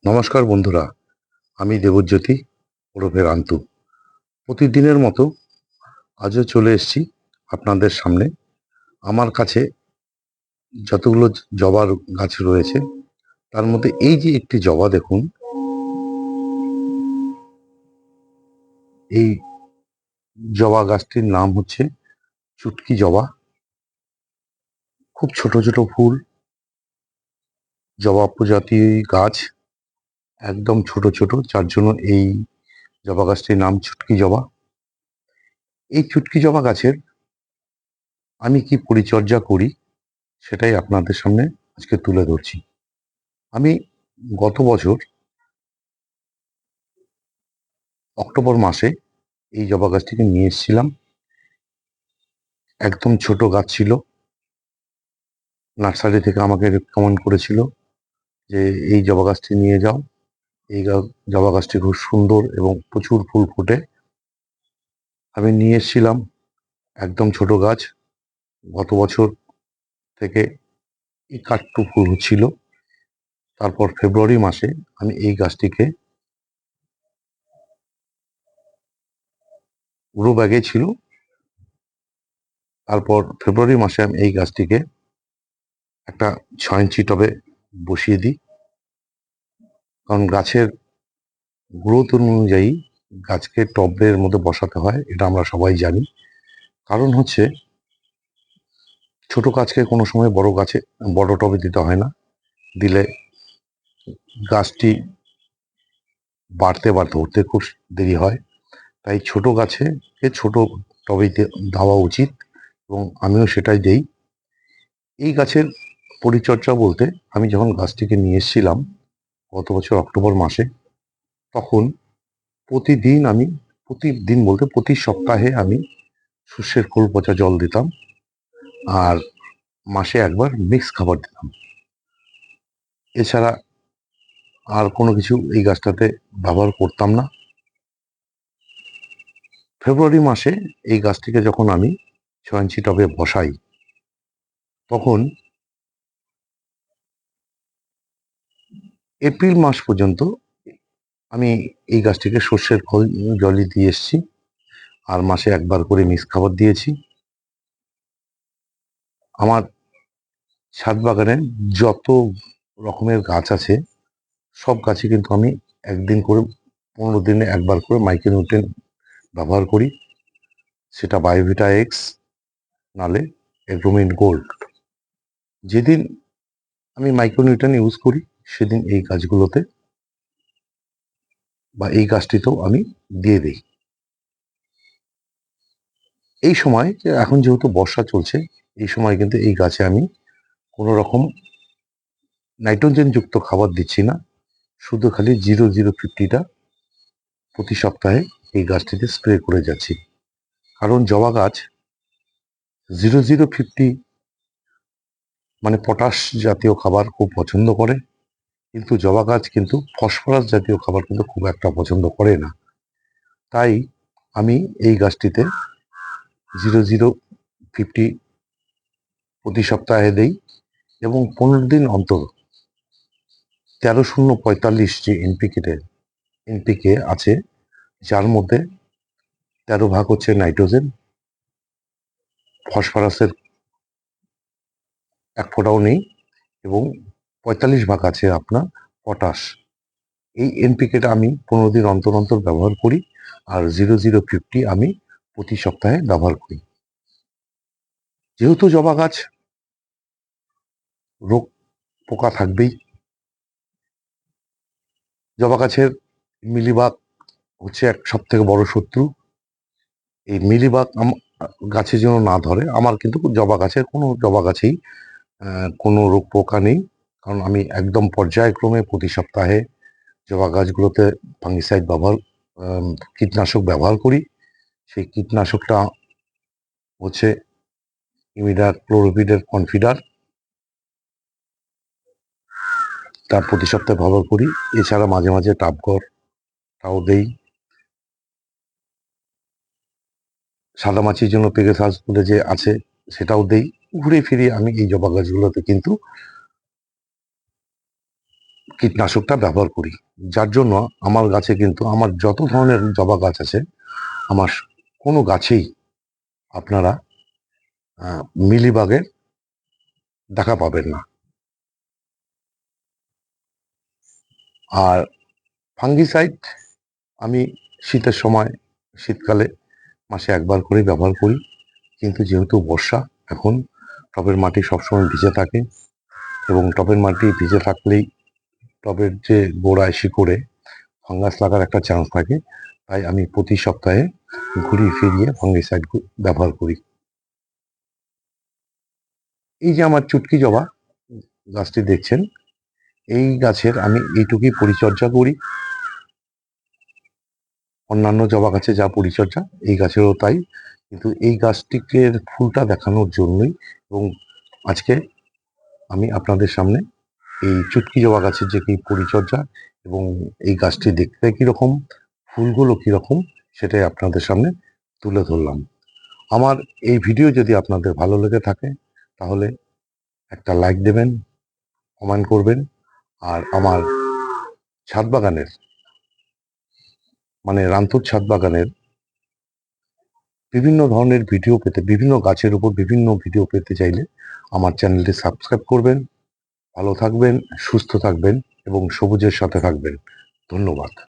নমস্কার বন্ধুরা, আমি দেবজ্যোতি ওরফে রান্তু। প্রতিদিনের মতো আজও চলে এসেছি আপনাদের সামনে। আমার কাছে যতগুলো জবার গাছ রয়েছে তার মধ্যে এই যে একটি জবা দেখুন, এই জবা গাছটির নাম হচ্ছে চুটকি জবা। খুব ছোট ছোট ফুল, জবা প্রজাতি গাছ, একদম ছোট ছোট, যার জন্য এই জবা গাছটির নাম চুটকি জবা। এই চুটকি জবা গাছের আমি কি পরিচর্যা করি সেটাই আপনাদের সামনে আজকে তুলে ধরছি। আমি গত বছর অক্টোবর মাসে এই জবা গাছটিকে নিয়ে এসেছিলাম। একদম ছোট গাছ ছিল। নার্সারি থেকে আমাকে রেকমেন্ড করেছিল যে এই জবা গাছটি নিয়ে যাও। এই জবা গাছটি খুব সুন্দর এবং প্রচুর ফুল ফোটে। আমি নিয়ে এসেছিলাম, একদম ছোট গাছ। গত বছর থেকে একটু ফুল হচ্ছিল। তারপর ফেব্রুয়ারি মাসে আমি এই গাছটিকে, গ্রো ব্যাগে ছিল, তারপর ফেব্রুয়ারি মাসে আমি এই গাছটিকে একটা 6 ইঞ্চি টবে বসিয়ে দিই। কারণ গাছের গ্রোথ অনুযায়ী গাছকে টবের মধ্যে বসাতে হয়, এটা আমরা সবাই জানি। কারণ হচ্ছে ছোট গাছকে কোনো সময় বড় টবে দিতে হয় না। দিলে গাছটি বাড়তে বাড়তে উঠতে খুব দেরি হয়। তাই ছোট গাছে ছোট টবে দেওয়া উচিত, এবং আমিও সেটাই দেই। এই গাছের পরিচর্যা বলতে, আমি যখন গাছটিকে নিয়ে এসেছিলাম গত বছর অক্টোবর মাসে, তখন প্রতিদিন বলতে প্রতি সপ্তাহে আমি শস্যের খোল পচা জল দিতাম, আর মাসে একবার মিক্স খাবার দিতাম। এছাড়া আর কোনো কিছু এই গাছটাতে ব্যবহার করতাম না। ফেব্রুয়ারি মাসে এই গাছটিকে যখন আমি 6 ইঞ্চি টবে বসাই, তখন এপ্রিল মাস পর্যন্ত আমি এই গাছটিকে সর্ষের খোল জলই দিয়ে এসেছি, আর মাসে একবার করে মিক্স খাবার দিয়েছি। আমার ছাদ বাগানে যত রকমের গাছ আছে সব গাছে কিন্তু আমি একদিন করে, 15 দিনে একবার করে মাইক্রোনিউট্রিয়েন্ট ব্যবহার করি। সেটা বায়োভিটা এক্স, নালে এগ্রোমিন গোল্ড। যেদিন আমি মাইক্রোনিউট্রিয়েন্ট ইউজ করি সেদিন এই গাছগুলোতে বা এই গাছটিতেও আমি দিয়ে দিই। এই সময় এখন যেহেতু বর্ষা চলছে, এই সময় কিন্তু এই গাছে আমি কোনো রকম নাইট্রোজেন যুক্ত খাবার দিচ্ছি না। শুধু খালি 0050টা প্রতি সপ্তাহে এই গাছটিতে স্প্রে করে যাচ্ছি। কারণ জবা গাছ 0050 মানে পটাশ জাতীয় খাবার খুব পছন্দ করে, কিন্তু জবা গাছ কিন্তু ফসফরাস জাতীয় খাবার কিন্তু খুব একটা পছন্দ করে না। তাই আমি এই গাছটিতে 0050 প্রতি সপ্তাহে দেই, এবং 15 দিন অন্তর 13-0-45 যে এনপিকে আছে, যার মধ্যে 13 ভাগ হচ্ছে নাইট্রোজেন, ফসফরাসের এক ফোঁটাও নেই, এবং 45 ভাগ আছে আপনার পটাশ। এই এনপিকেটা আমি 15 দিন অন্তর অন্তর ব্যবহার করি, আর 0050 আমি প্রতি সপ্তাহে ব্যবহার করি। যেহেতু জবা গাছ, রোগ পোকা থাকবেই। জবা গাছের মিলিবাগ হচ্ছে এক সব থেকে বড় শত্রু। এই মিলিবাগ গাছে যেন না ধরে, আমার কিন্তু কোনো জবা গাছেই কোনো রোগ পোকা নেই। কারণ আমি একদম পর্যায়ক্রমে প্রতি সপ্তাহে জবা গাছগুলোতে ফাঙ্গিসাইড কীটনাশক ব্যবহার করি। সেই কীটনাশকটা হচ্ছে ইমিডাক্লোপিরিডের কনফিডার, তার প্রতি সপ্তাহে ব্যবহার করি। এছাড়া মাঝে মাঝে টাবগরটাও দেই। সাদামাছির জন্য পেগাসাস বলে যে আছে, সেটাও দেই। ঘুরে ফিরে আমি এই জবা গাছগুলোতে কিন্তু কীটনাশকটা ব্যবহার করি, যার জন্য আমার গাছে কিন্তু আমার যত ধরনের জবা গাছ আছে আমার কোনো গাছেই আপনারা মিলিবাগের দেখা পাবেন না। আর ফাঙ্গিসাইড আমি শীতের সময় শীতকালে মাসে একবার করে ব্যবহার করি, কিন্তু যেহেতু বর্ষা এখন টবের মাটি সবসময় ভিজে থাকে এবং টবের মাটি ভিজে থাকলেই টবের যে গোড়ায় শিকড়ে ফাঙ্গাস লাগার একটা চান্স থাকে, তাই আমি প্রতি সপ্তাহে ঘুরিয়ে ফিরিয়ে ফাঙ্গিসাইড ব্যবহার করি। এই যে আমার চুটকি জবা গাছটি দেখছেন, এই গাছের আমি এইটুকুই পরিচর্যা করি। অন্যান্য জবা গাছে যা পরিচর্যা এই গাছেরও তাই, কিন্তু এই গাছটিকে ফুলটা দেখানোর জন্যই এবং আজকে আমি আপনাদের সামনে এই চুটকি জবা গাছের যে কি পরিচর্যা এবং এই গাছটি দেখতে কিরকম, ফুলগুলো কিরকম, সেটাই আপনাদের সামনে তুলে ধরলাম। আমার এই ভিডিও যদি আপনাদের ভালো লেগে থাকে তাহলে একটা লাইক দেবেন, কমেন্ট করবেন, আর আমার ছাদ বাগানের মানে রান্তুর ছাদ বাগানের বিভিন্ন ধরনের ভিডিও পেতে, বিভিন্ন গাছের উপর বিভিন্ন ভিডিও পেতে চাইলে আমার চ্যানেলটি সাবস্ক্রাইব করবেন। ভালো থাকবেন, সুস্থ থাকবেন এবং সবুজের সাথে থাকবেন। ধন্যবাদ।